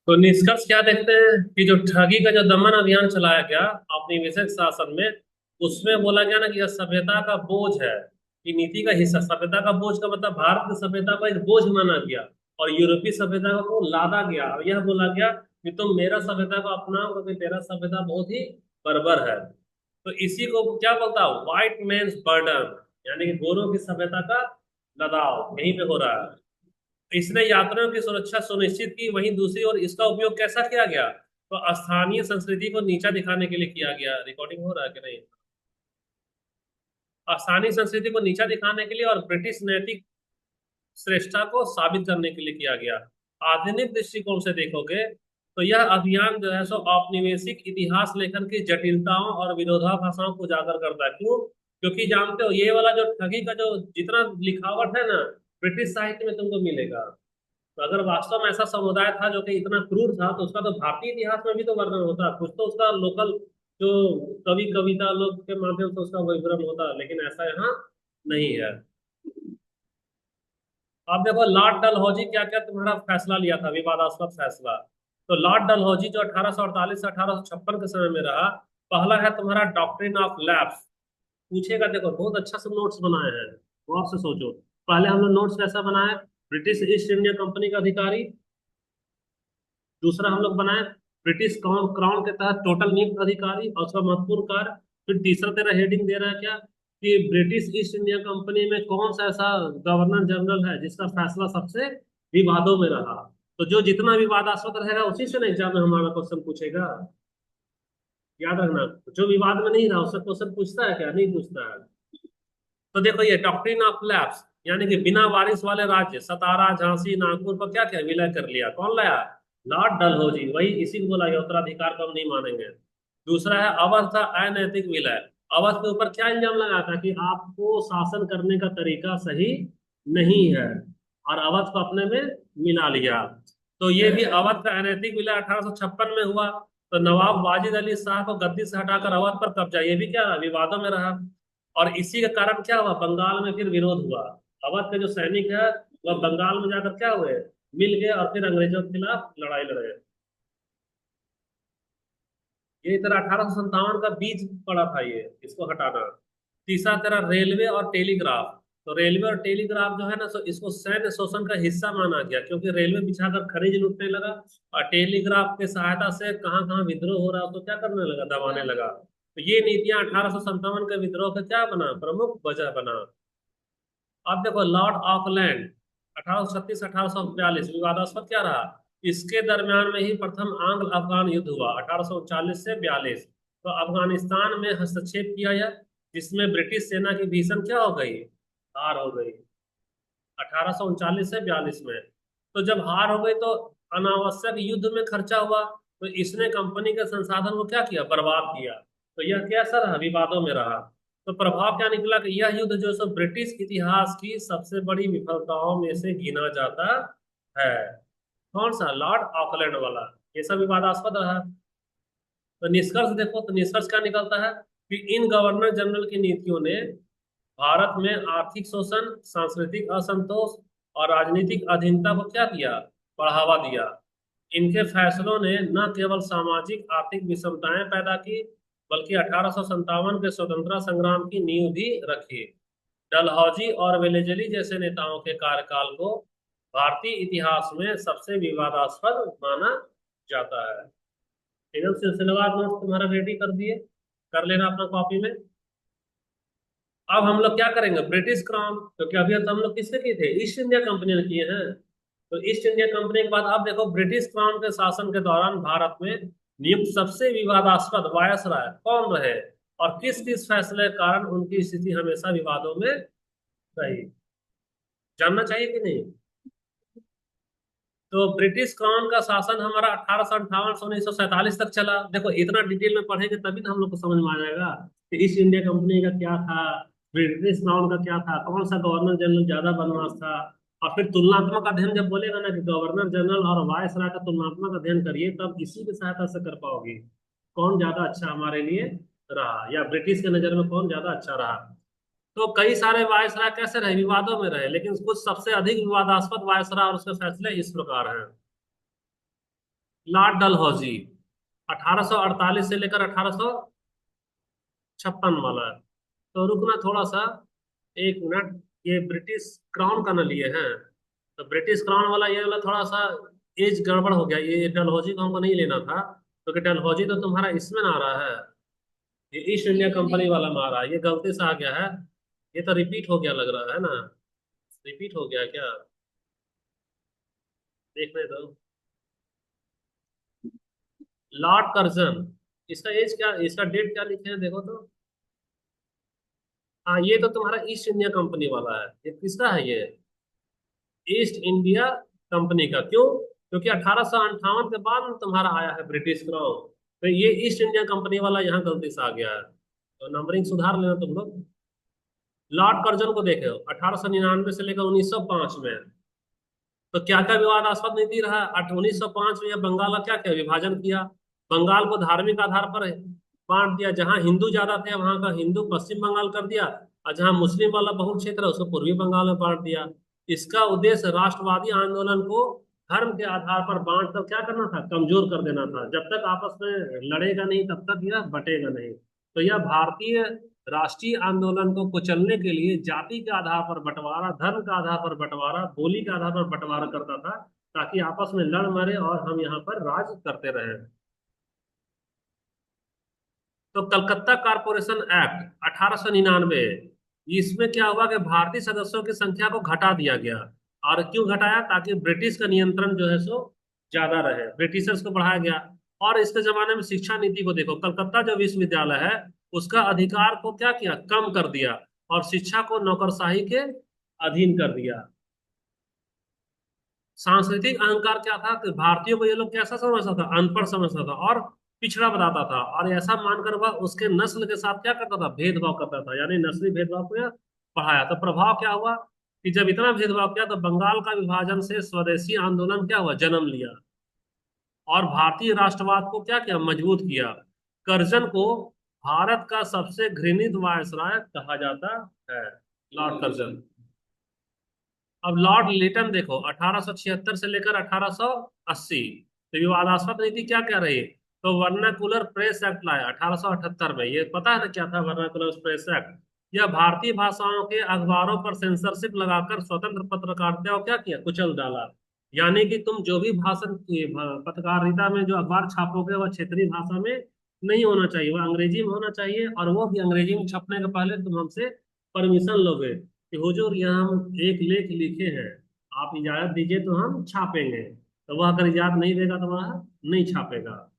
तो निष्कर्ष क्या देखते हैं कि जो ठगी का जो दमन अभियान चलाया गया औपनिवेशिक शासन में, उसमें बोला गया ना कि यह सभ्यता का बोझ है, कि नीति का हिस्सा। सभ्यता का बोझ का मतलब भारत की सभ्यता को एक बोझ माना गया और यूरोपीय सभ्यता को लादा गया। और यह बोला गया कि तुम मेरा सभ्यता को अपनाओ क्योंकि तेरा सभ्यता बहुत ही बर्बर है। तो इसी को क्या बोलता है, व्हाइट मैन्स बर्डन, यानी कि गोरों की सभ्यता का लदाव यहीं पे हो रहा है। इसने यात्रियों की सुरक्षा सुनिश्चित की, वहीं दूसरी ओर इसका उपयोग कैसा किया गया, तो स्थानीय संस्कृति को नीचा दिखाने के लिए किया गया। रिकॉर्डिंग हो रहा है कि नहीं? स्थानीय संस्कृति को नीचा दिखाने के लिए और ब्रिटिश नैतिक श्रेष्ठता को साबित करने के लिए किया गया। आधुनिक दृष्टिकोण से देखोगे तो यह अभियान जो है सो औपनिवेशिक इतिहास लेखन की जटिलताओं और विरोधाभासों को उजागर करता है। क्यों? क्योंकि जानते हो ये वाला जो ठगी का जो जितना लिखावट है ना, ब्रिटिश साहित्य में तुमको मिलेगा। तो अगर वास्तव में ऐसा समुदाय था जो कि इतना क्रूर था, तो उसका तो भारतीय इतिहास में भी तो वर्णन होता, कुछ तो उसका लोकल जो कवि कविता लोग के माध्यम से उसका विवरण होता, लेकिन ऐसा यहाँ नहीं है। आप देखो लॉर्ड डलहौजी क्या क्या तुम्हारा फैसला लिया था, विवादास्पद फैसला। तो लॉर्ड डलहौजी जो 1848 से 1856 के समय में रहा, पहला है तुम्हारा डॉक्ट्रिन ऑफ लैप्स। पूछेगा, देखो बहुत अच्छा से नोट्स बनाए हैं, गौर से सोचो। पहले हम लोग नोट्स कैसा बनाए, ब्रिटिश ईस्ट इंडिया कंपनी का अधिकारी। दूसरा हम लोग बनाए ब्रिटिश क्राउन क्राउन के तहत टोटल नियुक्त अधिकारी और उसका महत्वपूर्ण कार्य। फिर तीसरा तेरा हेडिंग दे रहा है क्या, कि ब्रिटिश ईस्ट इंडिया कंपनी में कौन सा ऐसा गवर्नर जनरल है जिसका फैसला सबसे विवादों में रहा। तो जो जितना विवादास्पद रहेगा उसी से ना एग्जाम में हमारा क्वेश्चन पूछेगा। याद रखना, जो विवाद में नहीं रहा उससे क्वेश्चन पूछता है क्या, नहीं पूछता है। तो देखो ये डॉक्ट्रिन ऑफ लैप्स, यानी कि बिना वारिस वाले राज्य सतारा झांसी नागपुर पर क्या क्या विलय कर लिया, कौन लाया, लॉर्ड डलहौजी। वही इसी को बोला गया उत्तराधिकार को हम नहीं मानेंगे। दूसरा है अवध था अनैतिक विलय। अवध के ऊपर क्या इल्जाम लगा था, कि आपको शासन करने का तरीका सही नहीं है, और अवध को अपने में मिला लिया। तो ये भी अवध का अनैतिक विलय 1856 में हुआ। तो नवाब वाजिद अली शाह को गद्दी से हटाकर अवध पर कब्जा, ये भी क्या विवादों में रहा। और इसी के कारण क्या हुआ, बंगाल में फिर विरोध हुआ। अवध के जो सैनिक है वह बंगाल में जाकर क्या हुए, मिल गए और फिर अंग्रेजों के खिलाफ लड़ाई लड़े। ये तेरा 1857 का बीज पड़ा था ये, इसको हटाना। तीसरा तेरा रेलवे और टेलीग्राफ। तो रेलवे और टेलीग्राफ जो है ना, सो इसको सैन्य शोषण का हिस्सा माना गया, क्योंकि रेलवे बिछाकर खनिज लूटने लगा और टेलीग्राफ की सहायता से कहाँ कहाँ विद्रोह हो रहा है उसको क्या करने लगा, दबाने लगा। तो ये नीतियां 1857 के विद्रोह का क्या बना, प्रमुख वजह बना। अब देखो लॉर्ड ऑकलैंड 1836 1842 विवादास्पद क्या रहा। इसके दरमियान में ही प्रथम आंग्ल अफगान युद्ध हुआ 1839 से 42। तो अफगानिस्तान में हस्तक्षेप किया गया, जिसमें ब्रिटिश सेना की भीषण क्या हो गई, हार हो गई 1839 से 42 में। तो जब हार हो गई तो अनावश्यक युद्ध में खर्चा हुआ, तो इसने कंपनी के संसाधन को क्या किया, बर्बाद किया। तो यह कैसा रहा, विवादों में रहा। तो प्रभाव क्या निकला, कि यह युद्ध जो सो ब्रिटिश इतिहास की सबसे बड़ी विफलताओं में से गिना जाता है। कौन सा, लॉर्ड ऑकलैंड वाला, ये सब विवादास्पद रहा। तो निष्कर्ष देखो, तो निष्कर्ष क्या निकलता है, कि इन गवर्नर जनरल की नीतियों ने भारत में आर्थिक शोषण, सांस्कृतिक असंतोष और राजनीतिक अधीनता को क्या किया, बढ़ावा दिया। इनके फैसलों ने न केवल सामाजिक आर्थिक विषमताएं पैदा की, बल्कि 1857 के स्वतंत्रता संग्राम की नींव भी रखी। डलहौजी और वेलेजली जैसे नेताओं के कार्यकाल को भारतीय इतिहास में सबसे विवादास्पद माना जाता है। एकदम सिलसिलेवार नोट तुम्हारा रेडी कर दिए, कर लेना अपना कॉपी में। अब हम लोग क्या करेंगे, ब्रिटिश क्राउन, क्योंकि अभी तो हम लोग किसके किए थे, ईस्ट इंडिया कंपनी ने किए हैं। तो ईस्ट इंडिया कंपनी के बाद आप देखो ब्रिटिश क्राउन के शासन के दौरान भारत में नियुक्त सबसे विवादास्पद वायसराय कौन रहे, और किस किस फैसले के कारण उनकी स्थिति हमेशा विवादों में रही, जानना चाहिए कि नहीं। तो ब्रिटिश क्राउन का शासन हमारा 1858 से 1947 तक चला। देखो इतना डिटेल में पढ़ेंगे तभी ना हम लोग को समझ में आ जाएगा कि ईस्ट इंडिया कंपनी का क्या था, ब्रिटिश क्राउन का क्या था, कौन सा गवर्नर जनरल ज्यादा बदमाश था। और फिर तुलनात्मक अध्ययन जब बोलेगा ना, कि गवर्नर जनरल और वायसराय का तुलनात्मक अध्ययन करिए, तब इसी की सहायता से कर पाओगे कौन ज्यादा अच्छा हमारे लिए रहा, या ब्रिटिश के नजर में कौन ज्यादा अच्छा रहा। तो कई सारे वायसराय कैसे रहे, विवादों में रहे, लेकिन कुछ सबसे अधिक विवादास्पद वायसराय और उसके फैसले इस प्रकार हैं। लॉर्ड डलहौजी, 1848 से लेकर 1856 वाला है। तो रुकना थोड़ा सा, एक मिनट। ये ब्रिटिश क्राउन का ना लिए हैं, तो ब्रिटिश क्राउन वाला ये वाला थोड़ा सा एज गड़बड़ हो गया। ये डलहौजी को हमको नहीं लेना था, क्योंकि डलहौजी तो तुम्हारा इसमें ना आ रहा है, ये ईस्ट इंडिया कंपनी वाला में आ रहा है, ये गलती से आ गया है। ये तो रिपीट हो गया लग रहा है ना, रिपीट हो गया क्या, देखने दो। लॉर्ड कर्जन, इसका एज क्या, इसका डेट क्या लिखे हैं देखो तो। हाँ, ये तो तुम्हारा ईस्ट इंडिया कंपनी वाला है। ये किसका है ये, ईस्ट इंडिया कंपनी का। क्यों? क्योंकि 1858 के बाद में तुम्हारा आया है ब्रिटिश क्राउन, तो ये ईस्ट इंडिया कंपनी वाला यहाँ गलती से आ गया है, तो नंबरिंग सुधार लेना तुम लोग। लॉर्ड कर्जन को देखे हो, 1899 से लेकर 1905 में, तो क्या क्या विवादास्पद नीति रहा। 1905 में यह बंगाल का क्या क्या विभाजन किया, बंगाल को धार्मिक आधार पर बांट दिया, जहां हिंदू ज्यादा थे वहां का हिंदू पश्चिम बंगाल कर दिया, और जहां मुस्लिम वाला बहुल क्षेत्र है उसको पूर्वी बंगाल में बांट दिया। इसका उद्देश्य राष्ट्रवादी आंदोलन को धर्म के आधार पर बांट कर क्या करना था, कमजोर कर देना था। जब तक आपस में लड़ेगा नहीं तब तक यह बटेगा नहीं। तो यह भारतीय राष्ट्रीय आंदोलन को कुचलने के लिए जाति के आधार पर बंटवारा, धर्म के आधार पर बंटवारा, बोली के आधार पर बंटवारा करता था, ताकि आपस में लड़ मरे और हम यहाँ पर राज करते रहे। तो कलकत्ता कारपोरेशन एक्ट 1899, इसमें क्या हुआ कि भारतीय सदस्यों की संख्या को घटा दिया गया। और क्यों घटाया, ताकि ब्रिटिश का नियंत्रण जो है सो ज्यादा रहे, ब्रिटिशर्स को बढ़ाया गया। और इसके जमाने में शिक्षा नीति को देखो, कलकत्ता जो विश्वविद्यालय है उसका अधिकार को क्या किया, कम कर दिया, और शिक्षा को नौकरशाही के अधीन कर दिया। सांस्कृतिक अहंकार क्या था कि भारतीयों को ये लोग कैसा समझता था, अनपढ़ समझता था और पिछड़ा बताता था, और ऐसा मानकर वह उसके नस्ल के साथ क्या करता था, भेदभाव करता था, यानी नस्ली भेदभाव को यह बढ़ाया। तो प्रभाव क्या हुआ कि जब इतना भेदभाव किया तो बंगाल का विभाजन से स्वदेशी आंदोलन क्या हुआ, जन्म लिया, और भारतीय राष्ट्रवाद को क्या किया, मजबूत किया। कर्जन को भारत का सबसे घृणित वायसराय कहा जाता है, लॉर्ड कर्जन। अब लॉर्ड लिटन देखो, 1876 से लेकर 1880, तो विवादास्पद नीति क्या कह रही है, तो वर्नाकुलर प्रेस एक्ट लाया 1878 में। ये पता है ना क्या था वर्नाकुलर प्रेस एक्ट, यह भारतीय भाषाओं के अखबारों पर सेंसरशिप लगाकर स्वतंत्र पत्रकारिता को क्या किया, कुचल डाला। यानी कि तुम जो भी भाषण की पत्रकारिता में जो अखबार छापोगे वह क्षेत्रीय भाषा में नहीं होना चाहिए, वह अंग्रेजी में होना चाहिए, और वो भी अंग्रेजी में छपने के पहले तुम हमसे परमिशन लोगे कि हुजूर यहाँ हम एक लेख लिखे हैं, आप इजाजत दीजिए तो हम छापेंगे। तो वह अगर इजाजत नहीं देगा तो वह नहीं छापेगा।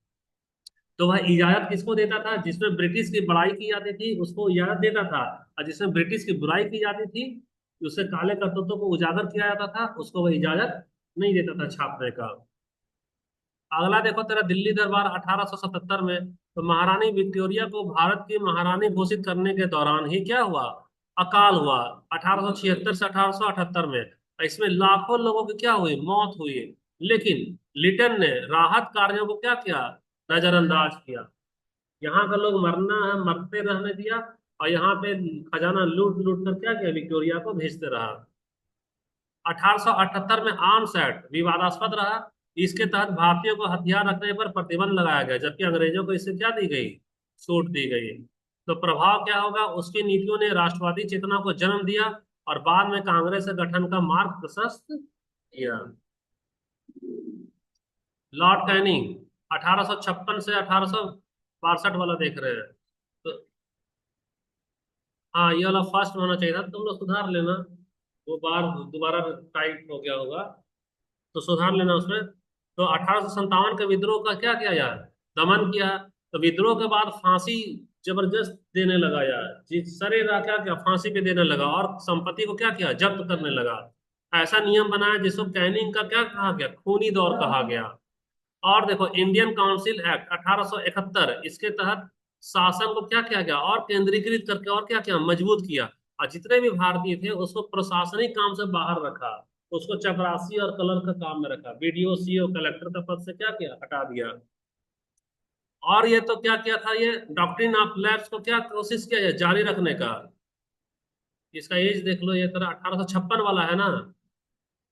तो वह इजाजत किसको देता था, जिसमें ब्रिटिश की बड़ाई की जाती थी उसको इजाजत देता था, और जिसमें ब्रिटिश की बुराई की जाती थी, उससे काले करतूतों को उजागर किया जाता था, उसको वह इजाजत नहीं देता था छापने का। अगला देखो तेरा दिल्ली दरबार 1877 में, तो महारानी विक्टोरिया को भारत की महारानी घोषित करने के दौरान ही क्या हुआ, अकाल हुआ, 1876 से 1878 में। इसमें लाखों लोगों की क्या हुई, मौत हुई। लेकिन लिटन ने राहत कार्यों को क्या किया, नजरअंदाज किया। यहाँ का लोग मरना है मरते रहने दिया, और यहाँ पे खजाना लूट लूट कर क्या किया, विक्टोरिया को भेजते रहा। 1878 में आर्म्स एक्ट विवादास्पद रहा। इसके तहत भारतीयों को हथियार रखने पर प्रतिबंध लगाया गया, जबकि अंग्रेजों को इससे क्या दी गई, छूट दी गई। तो प्रभाव क्या होगा, उसकी नीतियों ने राष्ट्रवादी चेतना को जन्म दिया, और बाद में कांग्रेस के गठन का मार्ग प्रशस्त किया। लॉर्ड कैनिंग 1856 से 1862 वाला देख रहे हैं, तो हाँ ये वाला फर्स्ट होना चाहिए था, तुम लोग सुधार लेना, वो बार दोबारा टाइप हो गया होगा, तो सुधार लेना उसमें। तो 1857 के विद्रोह का क्या किया यार, दमन किया। तो विद्रोह के बाद फांसी जबरदस्त देने लगा यार, जिस सरेरा क्या क्या फांसी पे देने लगा, और संपत्ति को क्या किया, जब्त करने लगा। ऐसा नियम बनाया जिसको कैनिंग का क्या कहा गया, खूनी दौर कहा गया। और देखो इंडियन काउंसिल एक्ट 1871, इसके तहत शासन को क्या किया गया, और केंद्रीकृत करके और क्या किया, मजबूत किया। और जितने भी भारतीय थे उसको प्रशासनिक काम से बाहर रखा, उसको चपरासी और कलर का काम में रखा, बीडीओ सीओ कलेक्टर का पद से क्या किया, हटा दिया। और ये तो क्या किया था, ये डॉक्ट्रिन ऑफ लैप्स को क्या कोशिश किया है, जारी रखने का। इसका एज देख लो, ये तेरा 1856 वाला है ना,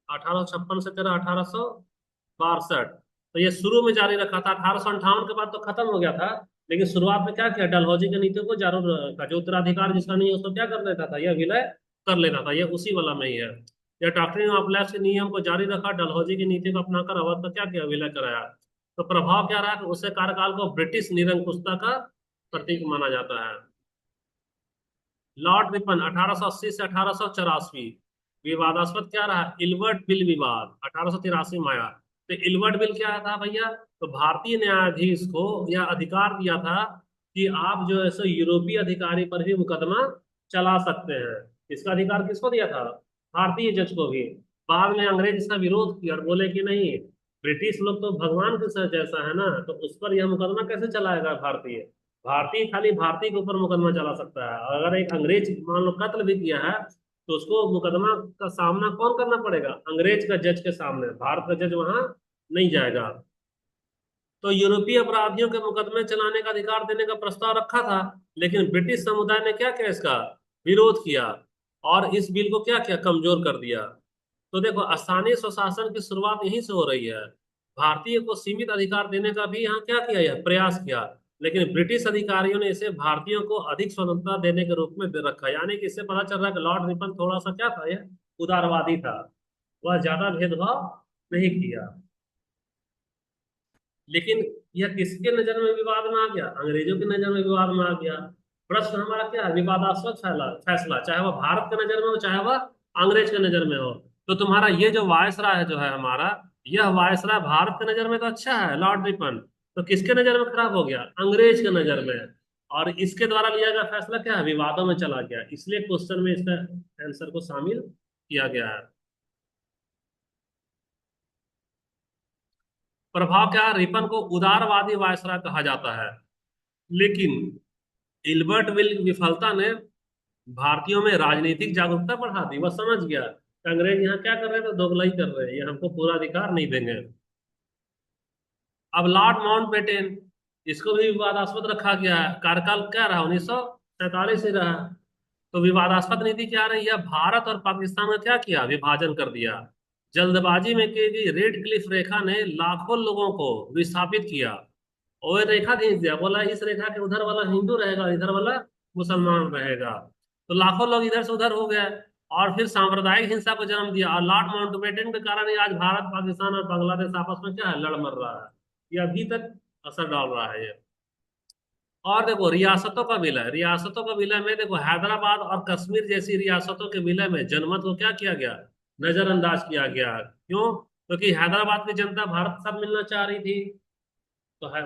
1856 से तेरा 1862, तो ये शुरू में जारी रखा था, 1858 के बाद तो खत्म हो गया था, लेकिन शुरुआत में क्या किया, डलहौजी की नीतियों को जारी रखा। जो उत्तराधिकार जिसका नहीं है उसको क्या कर लेता था, यह विलय कर लेता था। यह उसी वाला में ही है। यह डॉक्ट्रिन ऑफ लैप्स के नियम को जारी रखा, डलहौजी की नीति को अपनाकर अवध का क्या किया, विलय कराया। तो प्रभाव क्या रहा कि उससे कार्यकाल को ब्रिटिश निरंकुशता का प्रतीक माना जाता है। लॉर्ड रिपन 1880 से 1884, विवादास्पद क्या रहा, इल्बर्ट बिल विवाद 1883 में आया। तो इल्बर्ट बिल क्या था भैया, तो भारतीय न्यायाधीश को यह अधिकार दिया था कि आप जो है सो यूरोपीय अधिकारी पर भी मुकदमा चला सकते हैं। इसका अधिकार किसको दिया था, भारतीय जज को भी। बाद में अंग्रेज इसका विरोध किया और बोले कि नहीं, ब्रिटिश लोग तो भगवान के सर जैसा है ना, तो उस पर यह मुकदमा कैसे चलाएगा भारतीय। भारतीय खाली भारतीय के ऊपर मुकदमा चला सकता है, और अगर एक अंग्रेज मान लो कत्ल भी किया है, तो उसको मुकदमा का सामना कौन करना पड़ेगा, अंग्रेज का जज के सामने, भारत का जज वहां नहीं जाएगा। तो यूरोपीय अपराधियों के मुकदमे चलाने का अधिकार देने का प्रस्ताव रखा था, लेकिन ब्रिटिश समुदाय ने क्या किया, इसका विरोध किया और इस बिल को क्या किया, कमजोर कर दिया। तो देखो, स्थानीय स्वशासन की शुरुआत यहीं से हो रही है। भारतीय को सीमित अधिकार देने का भी यहाँ क्या किया, यह प्रयास किया, लेकिन ब्रिटिश अधिकारियों ने इसे भारतीयों को अधिक स्वतंत्रता देने के रूप में दे रखा। यानी कि इससे पता चल रहा है कि लॉर्ड रिपन थोड़ा सा क्या था, यह उदारवादी था। वह ज्यादा भेदभाव नहीं किया। लेकिन यह किसके नजर में विवाद में आ गया, अंग्रेजों की नजर में विवाद में आ गया। प्रश्न हमारा क्या है, विवादास्पद फैसला फैसला, चाहे वह भारत के नजर में हो चाहे वह अंग्रेज के नजर में हो। तो तुम्हारा ये जो वायसराय है जो है हमारा, यह वायसराय भारत के नजर में तो अच्छा है, लॉर्ड रिपन, तो किसके नजर में खराब हो गया, अंग्रेज के नजर में। और इसके द्वारा लिया गया फैसला क्या है, विवादों में चला गया, इसलिए क्वेश्चन में इसका आंसर को शामिल किया गया है। प्रभाव क्या है, रिपन को उदारवादी वायसराय कहा जाता है, लेकिन इल्बर्ट विल विफलता ने भारतीयों में राजनीतिक जागरूकता बढ़ा दी। वह समझ गया कि अंग्रेज यहाँ क्या कर रहे थे, दोगलाई कर रहे हैं, ये हमको पूरा अधिकार नहीं देंगे। अब लॉर्ड माउंटबेटन, इसको भी विवादास्पद रखा गया है। कार्यकाल क्या रहा, 1947 ही रहा। तो विवादास्पद नीति क्या रही है, भारत और पाकिस्तान का क्या किया, विभाजन कर दिया। जल्दबाजी में की गई रेड क्लिफ रेखा ने लाखों लोगों को विस्थापित किया। और ये रेखा खींच दिया, बोला इस रेखा के उधर वाला हिंदू रहेगा, इधर वाला मुसलमान रहेगा। तो लाखों लोग इधर से उधर हो गए, और फिर सांप्रदायिक हिंसा को जन्म दिया। और लॉर्ड माउंटबेटन के कारण ही आज भारत पाकिस्तान और बांग्लादेश आपस में क्या है, लड़ मर रहा है। ये अभी तक असर डाल रहा है ये। और देखो, रियासतों का विलय, रियासतों का विलय में देखो, हैदराबाद और कश्मीर जैसी रियासतों के विलय में जनमत को क्या किया गया, नजरअंदाज किया गया। क्यों, क्योंकि हैदराबाद की जनता भारत के साथ मिलना चाह रही थी। तो है,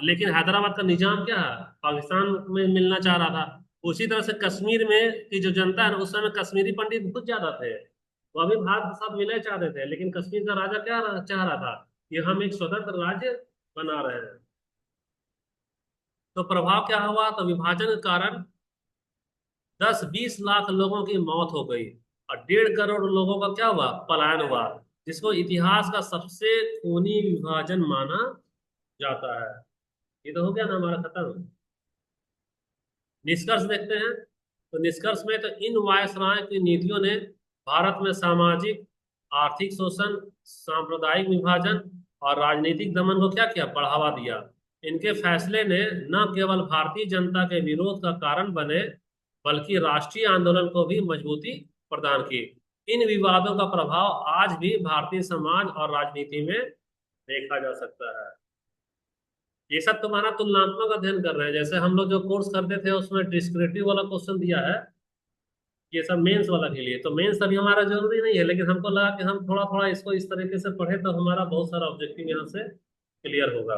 लेकिन हैदराबाद का निजाम क्या है, पाकिस्तान में मिलना चाह रहा था। उसी तरह से कश्मीर में की जो जनता है ना, उस समय कश्मीरी पंडित बहुत ज्यादा थे, वो अभी भारत के साथ विलय चाहते थे, लेकिन कश्मीर का राजा क्या चाह रहा था कि हम एक स्वतंत्र राज्य बना रहे हैं। तो प्रभाव क्या हुआ, तो विभाजन के कारण 10-20 लाख लोगों की मौत हो गई, और 1.5 करोड़ लोगों का क्या हुआ, पलायन हुआ, जिसको इतिहास का सबसे खूनी विभाजन माना जाता है। ये तो हो गया ना हमारा खत्म। निष्कर्ष देखते हैं। तो निष्कर्ष में तो इन वायसराय की नीतियों ने भारत में सामाजिक आर्थिक शोषण, सांप्रदायिक विभाजन और राजनीतिक दमन को क्या किया, बढ़ावा दिया। इनके फैसले ने न केवल भारतीय जनता के विरोध का कारण बने, बल्कि राष्ट्रीय आंदोलन को भी मजबूती प्रदान की। इन विवादों का प्रभाव आज भी भारतीय समाज और राजनीति में देखा जा सकता है। ये सब तुम्हारा तुलनात्मक अध्ययन कर रहे हैं, जैसे हम लोग जो कोर्स करते थे उसमें डिस्क्रिप्टिव वाला क्वेश्चन दिया है, ये सब मेंस वाला के लिए। तो मेंस अभी हमारा जरूरी नहीं है, लेकिन हमको लगा कि हम थोड़ा थोड़ा इसको इस तरीके से पढ़े तो हमारा बहुत सारा ऑब्जेक्टिव यहाँ से क्लियर होगा।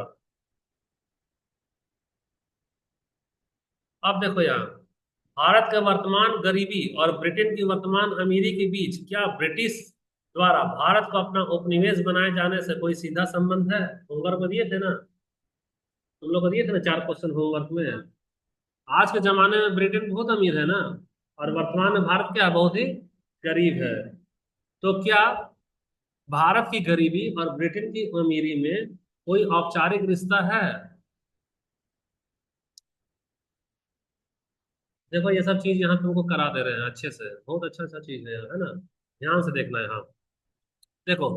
अब देखो यहाँ, भारत का वर्तमान गरीबी और ब्रिटेन की वर्तमान अमीरी के बीच क्या ब्रिटिश द्वारा भारत को अपना उपनिवेश बनाए जाने से कोई सीधा संबंध है। होमवर्क में दिए थे ना, तुम लोग को दिए थे ना 4 क्वेश्चन होमवर्क में। आज के जमाने में ब्रिटेन बहुत अमीर है ना, और वर्तमान में भारत क्या है, बहुत ही गरीब है। तो क्या भारत की गरीबी और ब्रिटेन की अमीरी में कोई औपचारिक रिश्ता है। देखो, ये सब चीज यहाँ तुमको करा दे रहे हैं अच्छे से, बहुत अच्छा अच्छा चीज है ना, ध्यान से देखना है। हाँ, देखो,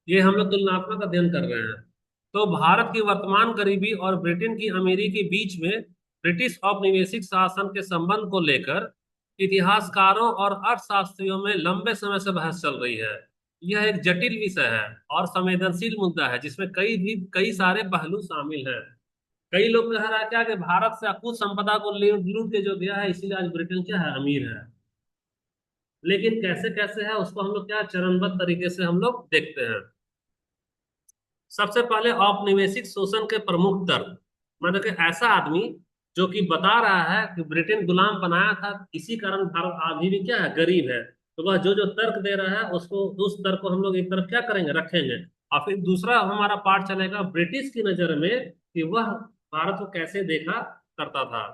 ये हम लोग तुलनात्मक अध्ययन कर रहे हैं। तो भारत की वर्तमान गरीबी और ब्रिटेन की अमीरी के बीच में ब्रिटिश औपनिवेशिक शासन के संबंध को लेकर इतिहासकारों और अर्थशास्त्रियों में लंबे समय से बहस चल रही है। यह एक जटिल विषय है और संवेदनशील मुद्दा है जिसमें कई सारे पहलू शामिल हैं। कई लोग कह रहा है क्या कि भारत से अकुत संपदा को लूट लूट के जो गया है, इसीलिए आज ब्रिटेन क्या है, अमीर है। लेकिन कैसे कैसे है उसको हम लोग क्या चरणबद्ध तरीके से हम लोग देखते हैं। सबसे पहले औपनिवेशिक शोषण के प्रमुख तर्क, मतलब कि ऐसा आदमी जो कि बता रहा है कि ब्रिटेन गुलाम बनाया था, इसी कारण भारत अभी भी क्या है, गरीब है। तो वह जो जो तर्क दे रहा है उसको, उस तर्क को हम लोग एक तरफ क्या करेंगे, रखेंगे। और फिर दूसरा हमारा पार्ट चलेगा ब्रिटिश की नजर में कि वह भारत को कैसे देखा करता था।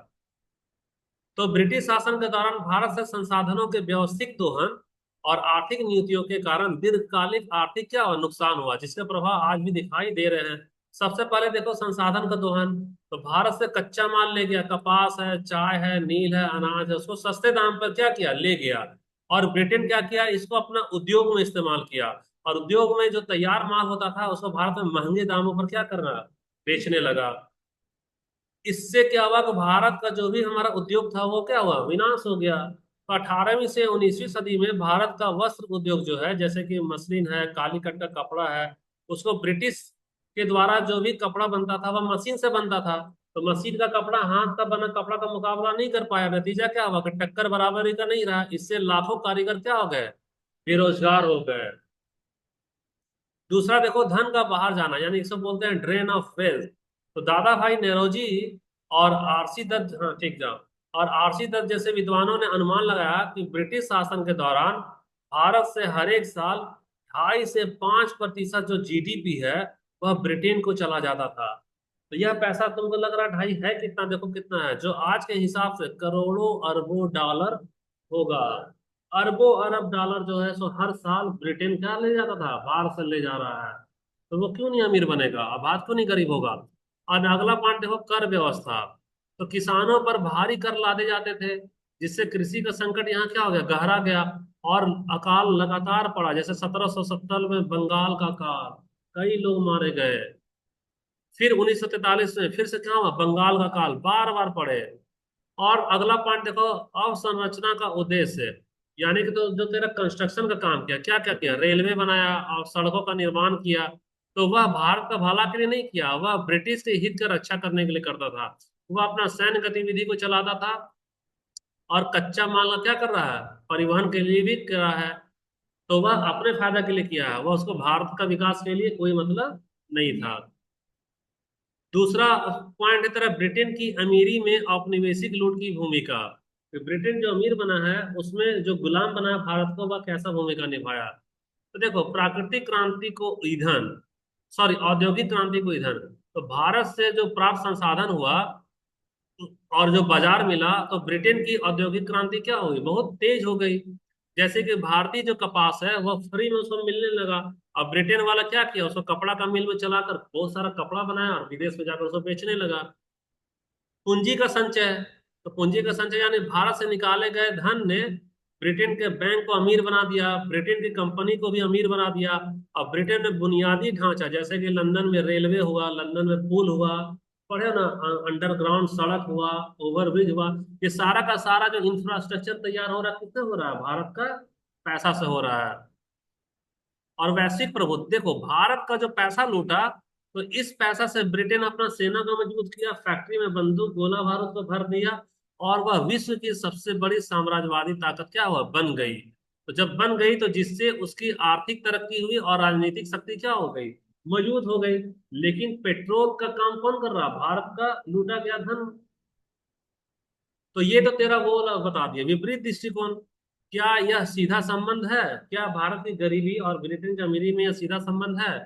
तो ब्रिटिश शासन के दौरान भारत से संसाधनों के व्यवस्थित दोहन और आर्थिक नीतियों के कारण दीर्घकालिक आर्थिक क्या हुआ, नुकसान हुआ, जिसके प्रभाव आज भी दिखाई दे रहे हैं। सबसे पहले देखो संसाधन का दोहन। तो भारत से कच्चा माल ले गया, कपास है, चाय है, नील है, अनाज है, उसको सस्ते दाम पर क्या किया, ले गया। और ब्रिटेन क्या किया, इसको अपना उद्योग में इस्तेमाल किया। और उद्योग में जो तैयार माल होता था उसको भारत में महंगे दामों पर क्या करना, बेचने लगा। इससे क्या हुआ कि भारत का जो भी हमारा उद्योग था वो क्या हुआ, विनाश हो गया। तो 18वीं से 19वीं सदी में भारत का वस्त्र उद्योग जो है, जैसे कि मसलिन है, कालीकट का कपड़ा है, उसको ब्रिटिश के द्वारा जो भी कपड़ा बनता था वह मशीन से बनता था। तो मशीन का कपड़ा हाथ का बना कपड़ा का मुकाबला नहीं कर पाया। नतीजा क्या हुआ कि टक्कर बराबरी का नहीं रहा। इससे लाखों कारीगर क्या हो गए, बेरोजगार हो गए। दूसरा देखो धन का बाहर जाना, यानी इसको बोलते हैं ड्रेन ऑफ वेल्थ। तो दादा भाई नेरोजी और आरसी दत्त, हाँ ठीक जाओ, और आरसी दत्त जैसे विद्वानों ने अनुमान लगाया कि ब्रिटिश शासन के दौरान भारत से हर एक साल 2.5 से 5% जो जीडीपी है वह ब्रिटेन को चला जाता था। तो यह पैसा तुमको लग रहा है ढाई है कितना, देखो कितना है, जो आज के हिसाब से करोड़ों अरबों डॉलर होगा। अरबों अरब डॉलर जो है सो हर साल ब्रिटेन क्या ले जाता था, बाहर से ले जा रहा है। तो वो क्यों नहीं अमीर बनेगा, आबाद क्यों नहीं गरीब होगा। और अगला पॉइंट देखो, कर व्यवस्था। तो किसानों पर भारी कर लादे जाते थे, जिससे कृषि का संकट यहाँ क्या हो गया, गहरा गया। और अकाल लगातार पड़ा, जैसे 1770 में बंगाल का अकाल, कई लोग मारे गए। फिर 1943 में फिर से क्या हुआ, बंगाल का काल, बार बार पड़े। और अगला पॉइंट देखो, अवसंरचना का उद्देश्य, यानी कि तो जो तेरा कंस्ट्रक्शन का काम किया, क्या क्या किया, रेलवे बनाया और सड़कों का निर्माण किया। तो वह भारत का भला के लिए नहीं किया, वह ब्रिटिश के हित की रक्षा करने के लिए करता था। वह अपना सैन्य गतिविधि को चलाता था और कच्चा माल का क्या कर रहा है, परिवहन के लिए भी कर रहा है। तो वह अपने फायदा के लिए किया है, वह उसको भारत का विकास के लिए कोई मतलब नहीं था। दूसरा पॉइंट है तेरा ब्रिटेन की अमीरी में औपनिवेशिक लूट की भूमिका। तो ब्रिटेन जो अमीर बना है उसमें जो गुलाम बना है भारत को, वह कैसा भूमिका निभाया। तो देखो, प्राकृतिक क्रांति को ईंधन, सॉरी औद्योगिक क्रांति को ईंधन। तो भारत से जो प्राप्त संसाधन हुआ और जो बाजार मिला, तो ब्रिटेन की औद्योगिक क्रांति क्या हुई, बहुत तेज हो गई। जैसे कि भारतीय जो कपास है वह फ्री में उसको मिलने लगा। अब ब्रिटेन वाला क्या किया, उसको कपड़ा का मिल में चलाकर बहुत सारा कपड़ा बनाया और विदेश में जाकर उसको बेचने लगा। पूंजी का संचय। तो पूंजी का संचय यानी भारत से निकाले गए धन ने ब्रिटेन के बैंक को अमीर बना दिया, ब्रिटेन की कंपनी को भी अमीर बना दिया। और ब्रिटेन में बुनियादी ढांचा, जैसे कि लंदन में रेलवे हुआ, लंदन में पुल हुआ, पढ़े ना, अंडरग्राउंड सड़क हुआ, ओवरब्रिज हुआ, ये सारा का सारा जो इंफ्रास्ट्रक्चर तैयार हो रहा है, किससे हो रहा है, भारत का पैसा से हो रहा है। और वैश्विक प्रभुत्व देखो, भारत का जो पैसा लूटा, तो इस पैसा से ब्रिटेन अपना सेना को मजबूत किया, फैक्ट्री में बंदूक गोला बारूद को भर दिया। और वह विश्व की सबसे बड़ी साम्राज्यवादी ताकत क्या हुआ, बन गई। तो जब बन गई तो जिससे उसकी आर्थिक तरक्की हुई और राजनीतिक शक्ति क्या हो गई, मौजूद हो गई। लेकिन पेट्रोल का काम कौन कर रहा, भारत का लूटा गया धन। तो ये तो तेरा वो वाला बता दिया विपरीत दृष्टिकोण। क्या यह सीधा संबंध है, क्या भारत की गरीबी और ब्रिटेन की अमीरी में यह सीधा संबंध है।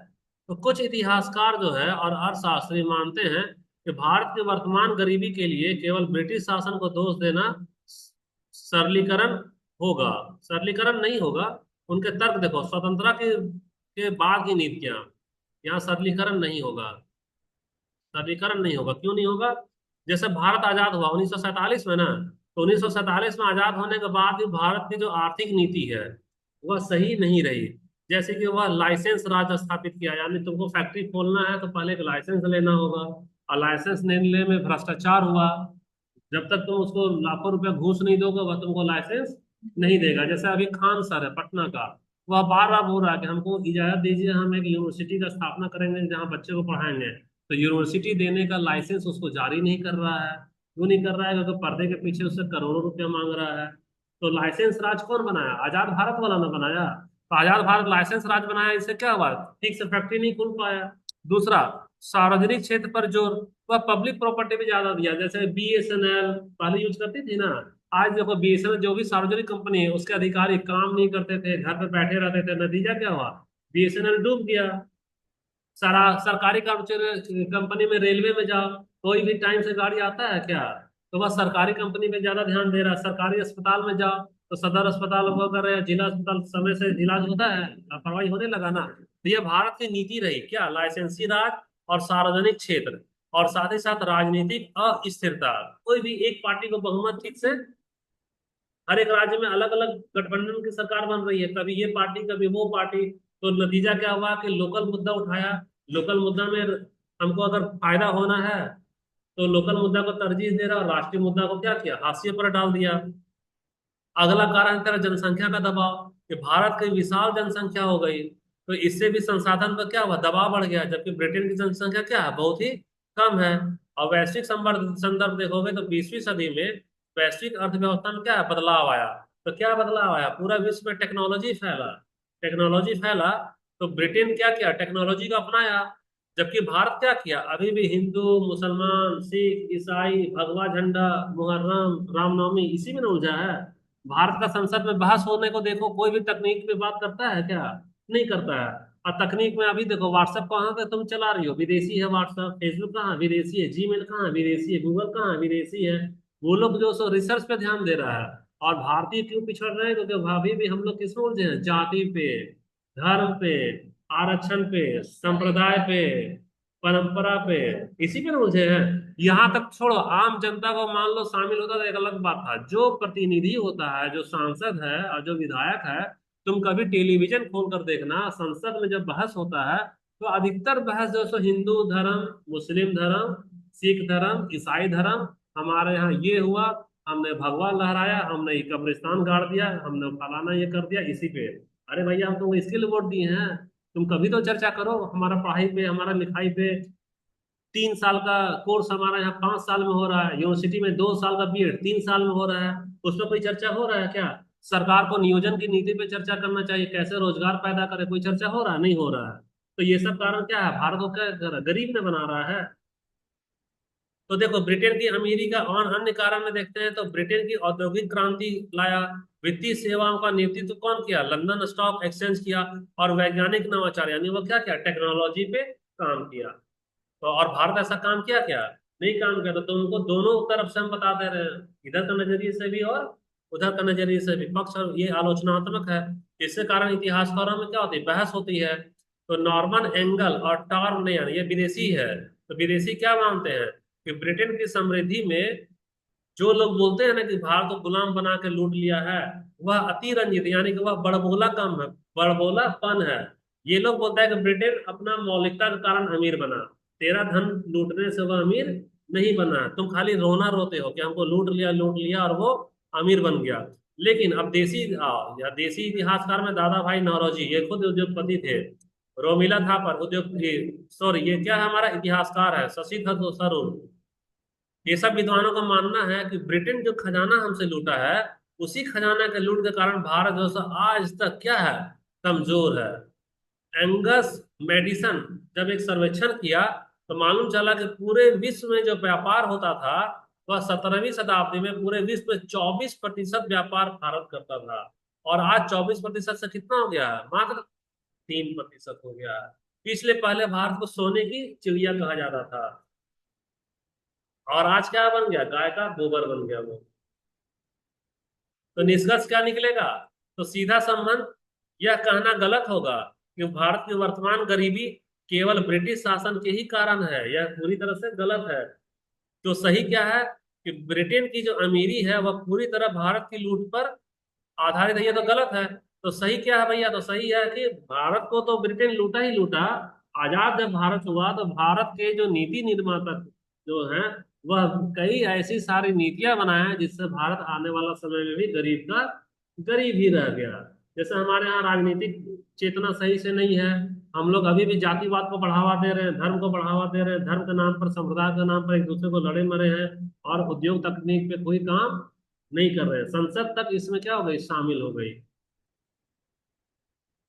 तो कुछ इतिहासकार जो है और अर्थशास्त्री मानते हैं कि भारत की वर्तमान गरीबी के लिए केवल ब्रिटिश शासन को दोष देना सरलीकरण होगा, सरलीकरण नहीं होगा। उनके तर्क देखो, स्वतंत्रता के बाद की नीतियां, यहाँ सरलीकरण नहीं होगा। सरलीकरण नहीं होगा, क्यों नहीं होगा। जैसे भारत आजाद हुआ 1947 में ना, तो 1947 में आजाद होने के बाद भी भारत की जो आर्थिक नीति है वह सही नहीं रही। जैसे कि वह लाइसेंस राज स्थापित किया, यानी तुमको फैक्ट्री खोलना है तो पहले एक लाइसेंस लेना होगा, और लाइसेंस लेने में भ्रष्टाचार हुआ। जब तक तुम उसको लाखों रुपया घूस नहीं दोगे वह तुमको लाइसेंस नहीं देगा। जैसे अभी खान सर है पटना का, वह बार बार बोल रहा है कि हमको इजाजत दीजिए, हम एक यूनिवर्सिटी का स्थापना करेंगे जहाँ बच्चे को पढ़ाएंगे। तो यूनिवर्सिटी देने का लाइसेंस उसको जारी नहीं कर रहा है। क्यों नहीं कर रहा है? क्योंकि पर्दे के पीछे उससे करोड़ों रुपया मांग रहा है। तो लाइसेंस राज कौन बनाया? आजाद भारत वाला ना बनाया? तो आजाद भारत लाइसेंस राज बनाया, इससे क्या हुआ? ठीक से फैक्ट्री नहीं खुल पाया। दूसरा, सार्वजनिक क्षेत्र पर जोर, वह पब्लिक प्रॉपर्टी पे ज्यादा दिया। जैसे बीएसएनएल पहले यूज करती थी ना, आज देखो बीएसएनएल जो भी सार्वजनिक कंपनी है उसके अधिकारी काम नहीं करते थे, घर पे बैठे रहते थे, नतीजा क्या हुआ? बीएसएनएल डूब गया। सारा सरकारी कर्मचारी कंपनी में, रेलवे में जाओ, कोई भी टाइम से गाड़ी आता है क्या? तो बस सरकारी कंपनी पे ज्यादा ध्यान दे रहा है। सरकारी अस्पताल में जाओ तो सदर अस्पताल वगैरह जिला अस्पताल समय से इलाज होता है, लापरवाही होने लगा ना। तो ये भारत की नीति रही क्या? लाइसेंसी राज और सार्वजनिक क्षेत्र, और साथ ही साथ राजनीतिक अस्थिरता। कोई भी एक पार्टी को बहुमत ठीक से, हर एक राज्य में अलग अलग गठबंधन की सरकार बन रही है, कभी ये पार्टी कभी वो पार्टी। तो नतीजा क्या हुआ कि लोकल मुद्दा उठाया। लोकल मुद्दा में हमको अगर फायदा होना है तो लोकल मुद्दा को तरजीह दे रहा, और राष्ट्रीय मुद्दा को क्या किया? हाशिए पर डाल दिया। अगला कारण तेरा जनसंख्या का दबाव, कि भारत की विशाल जनसंख्या हो गई, तो इससे भी संसाधन पर क्या हुआ? दबाव बढ़ गया। जबकि ब्रिटेन की जनसंख्या क्या है? बहुत ही कम है। और वैश्विक संदर्भ संदर्भ देखोगे तो 20वीं सदी में वैश्विक अर्थव्यवस्था में क्या है? बदलाव आया। तो क्या बदलाव आया? पूरा विश्व में टेक्नोलॉजी फैला। टेक्नोलॉजी फैला तो ब्रिटेन क्या किया? टेक्नोलॉजी को अपनाया। जबकि भारत क्या किया? अभी भी हिंदू, मुसलमान, सिख, ईसाई, भगवा झंडा, मुहर्रम, रामनवमी, इसी में न उलझा है। भारत का संसद में बहस होने को देखो, कोई भी तकनीक पे बात करता है क्या? नहीं करता है। और तकनीक में अभी देखो, व्हाट्सएप कहाँ पे तुम चला रही हो? विदेशी है व्हाट्सएप। फेसबुक कहाँ? विदेशी है। जीमेल कहाँ? विदेशी है। गूगल कहाँ? विदेशी है। वो लोग जो सो रिसर्च पे ध्यान दे रहा है। और भारतीय क्यों पिछड़ रहे हैं? क्योंकि अभी भी हम लोग किसमें उलझे हैं? जाति पे, धर्म पे, आरक्षण पे, संप्रदाय पे, परंपरा पे, इसी पे उलझे हैं। यहाँ तक छोड़ो, आम जनता को मान लो शामिल होता तो एक अलग बात था। जो प्रतिनिधि होता है, जो सांसद है और जो विधायक है, तुम कभी टेलीविजन खोल कर देखना, संसद में जब बहस होता है तो अधिकतर बहस जो सो हिंदू धर्म, मुस्लिम धर्म, सिख धर्म, ईसाई धर्म, हमारे यहाँ ये हुआ, हमने भगवा लहराया, हमने ये कब्रिस्तान गाड़ दिया, हमने फलाना ये कर दिया, इसी पे। अरे भैया, हम तुमको इसके लिए वोट दिए हैं। तुम कभी तो चर्चा करो हमारा पढ़ाई पे, हमारा लिखाई पे। 3 साल का कोर्स हमारा यहाँ 5 साल में हो रहा है, यूनिवर्सिटी में 2 साल का बीएड 3 साल में हो रहा है। उस पर कोई चर्चा हो रहा है क्या? सरकार को नियोजन की नीति पे चर्चा करना चाहिए, कैसे रोजगार पैदा करे, कोई चर्चा हो रहा है? नहीं हो रहा है। तो ये सब कारण क्या है? भारत को क्या कर रहा है? गरीब ने बना रहा है। तो देखो, ब्रिटेन की अमीरी का और अन्य कारण में देखते हैं तो ब्रिटेन की औद्योगिक क्रांति लाया। वित्तीय सेवाओं का नेतृत्व कौन किया? लंदन स्टॉक एक्सचेंज किया। और वैज्ञानिक नवाचार, यानी वो क्या किया? टेक्नोलॉजी पे काम किया। तो और भारत ऐसा काम किया क्या? नहीं काम किया। तो तुमको दोनों तरफ से हम बता दे रहे हैं, इधर का नजरिए से भी और उधर का नजरिए से भी, पक्ष और ये आलोचनात्मक है। इसके कारण इतिहासकारों में क्या होती है? बहस होती है। तो नॉर्मन एंगल और टॉर्म ने, यानी ये विदेशी है, तो विदेशी क्या मानते हैं कि ब्रिटेन की समृद्धि में, जो लोग बोलते हैं ना कि भारत को गुलाम बना के लूट लिया है, वह अति रंजित, यानी कि वह बड़बोला कम है, बड़बोलापन है। ये लोग बोलता है कि ब्रिटेन अपना मौलिकता के कारण अमीर बना, तेरा धन लूटने से वह अमीर नहीं बना। तुम खाली रोना रोते हो कि हमको लूट लिया और वो अमीर बन गया। लेकिन अब देसी या देसी इतिहासकार में दादा भाई नौरोजी, ये खुद उद्योगपति थे। रोमिला थापर उद्योग, सॉरी, ये क्या है? हमारा इतिहासकार है शशि थरूर। ये सब विद्वानों का मानना है कि ब्रिटेन जो खजाना हमसे लूटा है, उसी खजाना के लूट के कारण भारत जो है आज तक क्या है? कमजोर है। एंगस मेडिसन जब एक सर्वेक्षण किया तो मालूम चला कि पूरे विश्व में जो व्यापार होता था, वह 17वीं शताब्दी में पूरे विश्व में 24% व्यापार भारत करता था। और आज 24% से कितना हो गया है? मात्र 3% हो गया है। इसलिए पहले भारत को सोने की चिड़िया कहा जाता था, और आज क्या बन गया? गाय का गोबर बन गया वो। तो निष्कर्ष क्या निकलेगा? तो सीधा संबंध, यह कहना गलत होगा कि भारत की वर्तमान गरीबी केवल ब्रिटिश शासन के ही कारण है, यह पूरी तरह से गलत है। तो सही क्या है? कि ब्रिटेन की जो अमीरी है वह पूरी तरह भारत की लूट पर आधारित है, ये तो गलत है। तो सही क्या है भैया? तो सही है कि भारत को तो ब्रिटेन लूटा ही लूटा। आजाद जब भारत हुआ तो भारत के जो नीति निर्माता जो हैं, वह कई ऐसी सारी नीतियां बनाए हैं जिससे भारत आने वाला समय में भी गरीब का गरीब ही रह गया। जैसे हमारे यहाँ राजनीतिक चेतना सही से नहीं है। हम लोग अभी भी जातिवाद को बढ़ावा दे रहे हैं, धर्म को बढ़ावा दे रहे हैं, धर्म के नाम पर, संप्रदाय के नाम पर एक दूसरे को लड़े मरे हैं, और उद्योग तकनीक पे कोई काम नहीं कर रहे हैं। संसद तक इसमें क्या हो गई, शामिल हो गई।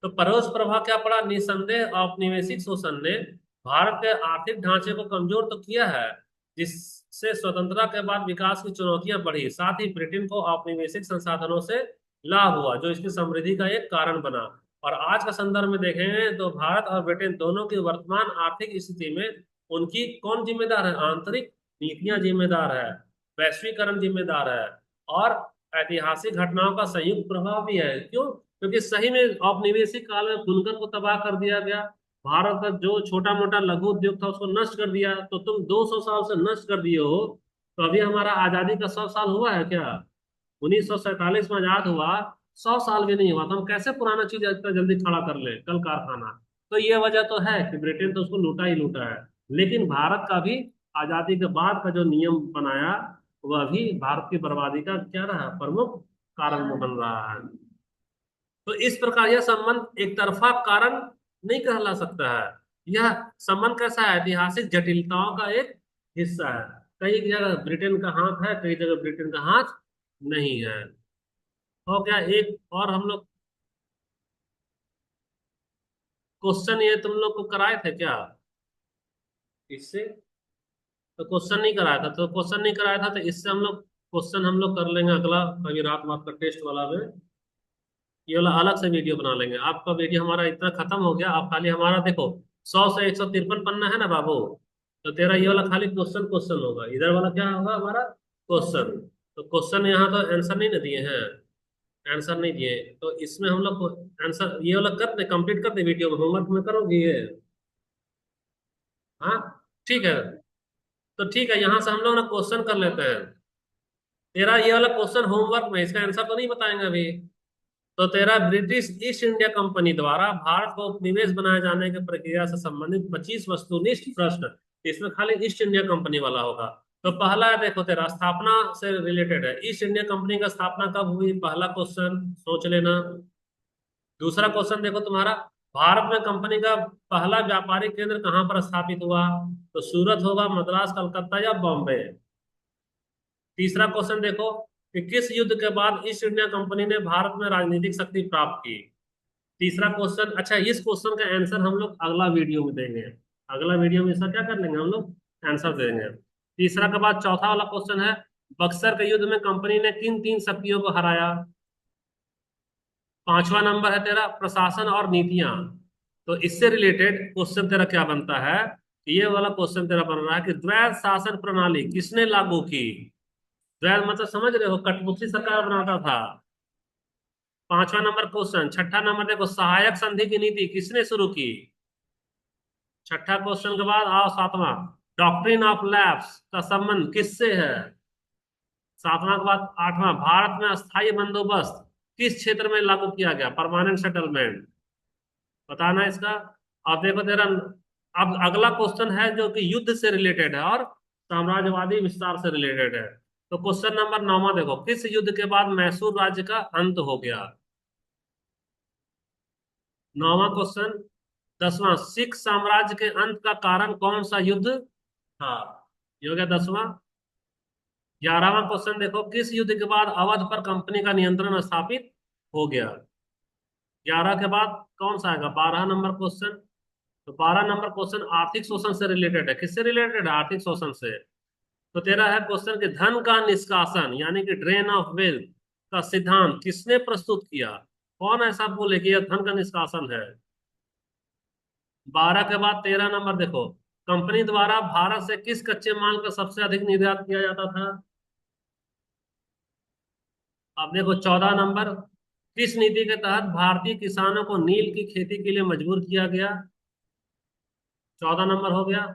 तो परोक्ष प्रभाव क्या पड़ा? निसंदेह औपनिवेशिक शोषण ने भारत के आर्थिक ढांचे को कमजोर तो किया है, जिससे स्वतंत्रता के बाद विकास की चुनौतियां बढ़ी। साथ ही ब्रिटेन को औपनिवेशिक संसाधनों से लाभ हुआ, जो इसकी समृद्धि का एक कारण बना। और आज का संदर्भ में देखें तो भारत और ब्रिटेन दोनों की वर्तमान आर्थिक स्थिति में उनकी कौन जिम्मेदार है? आंतरिक नीतियां जिम्मेदार है, वैश्वीकरण जिम्मेदार है, और ऐतिहासिक घटनाओं का संयुक्त प्रभाव भी है। क्यों? क्योंकि सही में औपनिवेशिक काल में बुनकर को तबाह कर दिया गया। भारत का जो छोटा मोटा लघु उद्योग था उसको नष्ट कर दिया। तो तुम 200 साल से नष्ट कर दिए हो, तो अभी हमारा आजादी का 100 साल हुआ है क्या? 1947 में आजाद हुआ, 100 साल भी नहीं हुआ, तो हम कैसे पुराना चीज इतना जल्दी खड़ा कर ले, कल कारखाना? तो ये वजह तो है कि ब्रिटेन तो उसको लूटा ही लूटा है। लेकिन भारत का भी आजादी के बाद का जो नियम बनाया, वह भी भारत की बर्बादी का क्या रहा, प्रमुख कारण बन रहा है। तो इस प्रकार यह संबंध एक तरफा कारण नहीं कहला सकता है। यह संबंध कैसा है? ऐतिहासिक जटिलताओं का एक हिस्सा है। कई जगह ब्रिटेन का हाथ है, कई जगह ब्रिटेन का हाथ नहीं है। हो गया एक और। हम लोग क्वेश्चन ये तुम लोग को कराए थे क्या इससे? तो क्वेश्चन नहीं कराया था, तो क्वेश्चन नहीं कराया था तो इससे हम लोग क्वेश्चन हम लोग कर लेंगे अगला, कभी रात में आपका टेस्ट वाला में। ये वाला अलग से वीडियो बना लेंगे। आपका वीडियो हमारा इतना खत्म हो गया, आप खाली हमारा देखो, 100 से 153 पन्ना है ना बाबू। तो तेरा ये वाला खाली क्वेश्चन क्वेश्चन होगा, इधर वाला क्या होगा हमारा, क्वेश्चन। तो क्वेश्चन यहाँ तो आंसर नहीं ना दिए हैं, आंसर नहीं दिए, तो इसमें हम लोग आंसर ये वाला कर दे, कंप्लीट कर दे वीडियो में। होमवर्क में करोगे ये? हाँ, ठीक है। तो ठीक है, यहाँ से हम लोग ना क्वेश्चन कर लेते हैं। तेरा ये वाला क्वेश्चन होमवर्क में, इसका आंसर तो नहीं बताएंगे अभी। तो तेरा ब्रिटिश ईस्ट इंडिया कंपनी द्वारा भारत को उपनिवेश बनाए जाने की प्रक्रिया से संबंधित 25 वस्तुनिष्ठ प्रश्न, इसमें खाली ईस्ट इंडिया कंपनी वाला होगा। तो पहला है, देखो तेरा स्थापना से रिलेटेड है, ईस्ट इंडिया कंपनी का स्थापना कब हुई, पहला क्वेश्चन सोच लेना। दूसरा क्वेश्चन देखो तुम्हारा, भारत में कंपनी का पहला व्यापारिक केंद्र कहाँ पर स्थापित हुआ? तो सूरत होगा, मद्रास, कलकत्ता या बॉम्बे। तीसरा क्वेश्चन देखो कि किस युद्ध के बाद ईस्ट इंडिया कंपनी ने भारत में राजनीतिक शक्ति प्राप्त की? तीसरा क्वेश्चन, अच्छा इस क्वेश्चन का आंसर हम लोग अगला वीडियो में देंगे। अगला वीडियो में इसका क्या कर लेंगे हम लोग, आंसर देंगे। तीसरा के बाद चौथा वाला क्वेश्चन है, बक्सर के युद्ध में कंपनी ने किन तीन शक्तियों को हराया? पांचवा नंबर है तेरा प्रशासन और नीतियां। तो इससे रिलेटेड क्वेश्चन तेरा क्या बनता है, ये वाला क्वेश्चन तेरा बन रहा है कि द्वैध शासन प्रणाली किसने लागू की? द्वैध मतलब समझ रहे हो, कठपुतली सरकार बनाता था। पांचवा नंबर क्वेश्चन। छठा नंबर देखो, सहायक संधि की नीति किसने शुरू की? छठा क्वेश्चन के बाद आओ सातवां, डॉक्ट्रिन ऑफ लैप्स का संबंध किससे है? सातवां के बाद आठवां, भारत में अस्थायी बंदोबस्त किस क्षेत्र में लागू किया गया, परमानेंट सेटलमेंट, बताना इसका। अब देखो तेरा, अब अगला क्वेश्चन है जो कि युद्ध से रिलेटेड है और साम्राज्यवादी विस्तार से रिलेटेड है। तो क्वेश्चन नंबर 9 देखो, किस युद्ध के बाद मैसूर राज्य का अंत हो गया? 9वां क्वेश्चन। 10वां, सिख साम्राज्य के अंत का कारण कौन सा युद्ध था? ये हो गया 10वां। 11वां क्वेश्चन देखो, किस युद्ध के बाद अवध पर कंपनी का नियंत्रण स्थापित हो गया? 11 के बाद कौन सा आएगा, 12 नंबर क्वेश्चन। तो 12 नंबर क्वेश्चन आर्थिक शोषण से रिलेटेड है। किससे रिलेटेड है? आर्थिक शोषण से। तो तेरा है क्वेश्चन कि धन का निष्कासन यानी कि ड्रेन ऑफ वेल्थ का सिद्धांत किसने प्रस्तुत किया? कौन ऐसा बोले कि यह धन का निष्कासन है? 12 के बाद 13 नंबर देखो, कंपनी द्वारा भारत से किस कच्चे माल का सबसे अधिक निर्यात किया जाता था? अब देखो 14 नंबर, किस नीति के तहत भारतीय किसानों को नील की खेती के लिए मजबूर किया गया? 14 नंबर हो गया।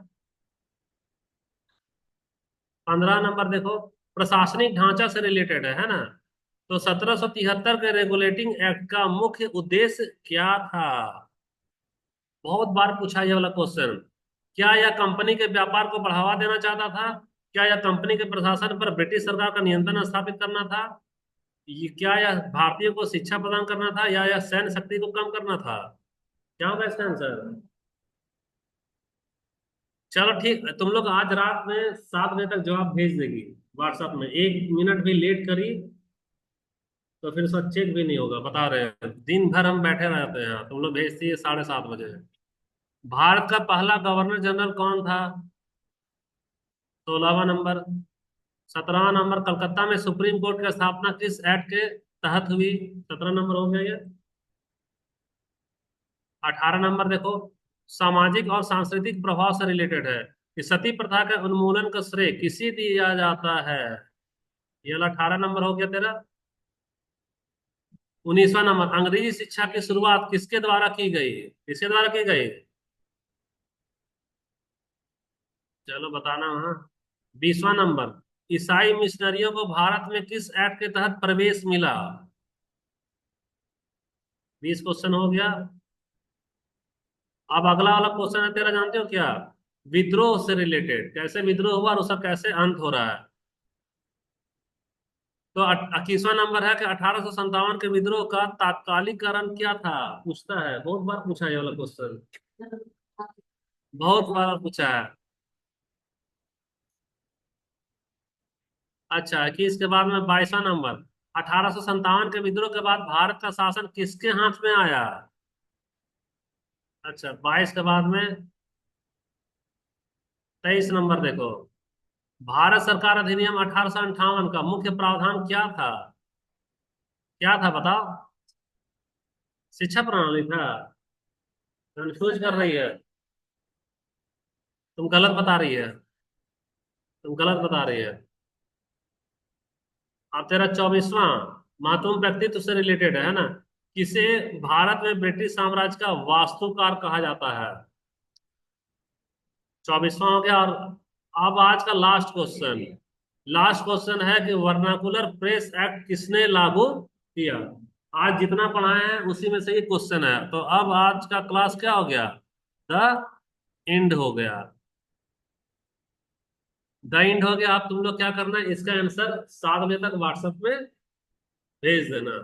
15 नंबर देखो, प्रशासनिक ढांचा से रिलेटेड है ना? तो 1773 के रेगुलेटिंग एक्ट का मुख्य उद्देश्य क्या था? बहुत बार पूछा ये वाला क्वेश्चन। क्या यह कंपनी के व्यापार को बढ़ावा देना चाहता था? क्या यह कंपनी के प्रशासन पर ब्रिटिश सरकार का नियंत्रण स्थापित करना था? ये क्या यह भारतीयों को शिक्षा प्रदान करना था, या यह सैन्य शक्ति को कम करना था? क्या होगा इसका आंसर? चलो ठीक, तुम लोग आज रात में 7 बजे तक जवाब भेज देगी व्हाट्सएप में। 1 मिनट भी लेट करी तो फिर उसका चेक भी नहीं होगा, बता रहे हैं। दिन भर हम बैठे रहते हैं, तुम लोग भेजती है 7:30 बजे। भारत का पहला गवर्नर जनरल कौन था? 16वां नंबर। 17वां नंबर, कलकत्ता में सुप्रीम कोर्ट की स्थापना किस एक्ट के तहत हुई? 17 नंबर हो गया ये। 18 नंबर देखो, सामाजिक और सांस्कृतिक प्रभाव से रिलेटेड है कि सती प्रथा के उन्मूलन का श्रेय किसे दिया जाता है? ये वाला 18 नंबर हो गया तेरा। 19वां नंबर, अंग्रेजी शिक्षा की शुरुआत किसके द्वारा की गई? किसके द्वारा की गई? चलो बताना। हाँ। 20वां नंबर, ईसाई मिशनरियों को भारत में किस एक्ट के तहत प्रवेश मिला? 20 क्वेश्चन हो गया। अब अगला वाला क्वेश्चन है तेरा, जानते हो क्या? विद्रोह से रिलेटेड, कैसे विद्रोह हुआ और उसका कैसे अंत हो रहा है। तो 21वां नंबर है कि 1857 के विद्रोह का तात्कालिक कारण क्या था? पूछता है, बहुत बार पूछा है ये वाला क्वेश्चन। बहुत बार पूछा है। अच्छा, 21 के बाद में 22वां नंबर, 1857 के विद्रोह के बाद भारत का शासन किसके हाथ में आया? अच्छा, 22 के बाद में 23 नंबर देखो, भारत सरकार अधिनियम 1858 का मुख्य प्रावधान क्या था? क्या था बताओ? शिक्षा प्रणाली था। कंफ्यूज कर रही है। तुम गलत बता रही है। तुम गलत बता रही है। अब तेरा 24वां, महत्वपूर्ण व्यक्तित्व से रिलेटेड है ना। किसे भारत में ब्रिटिश साम्राज्य का वास्तुकार कहा जाता है? 24वां हो गया। और अब आज का लास्ट क्वेश्चन। लास्ट क्वेश्चन है कि वर्नाकुलर प्रेस एक्ट किसने लागू किया? आज जितना पढ़ाए हैं उसी में से ये क्वेश्चन है। तो अब आज का क्लास क्या हो गया? द एंड हो गया। द एंड हो गया। अब तुम लोग क्या करना है, इसका आंसर 7 बजे तक व्हाट्सएप में भेज देना।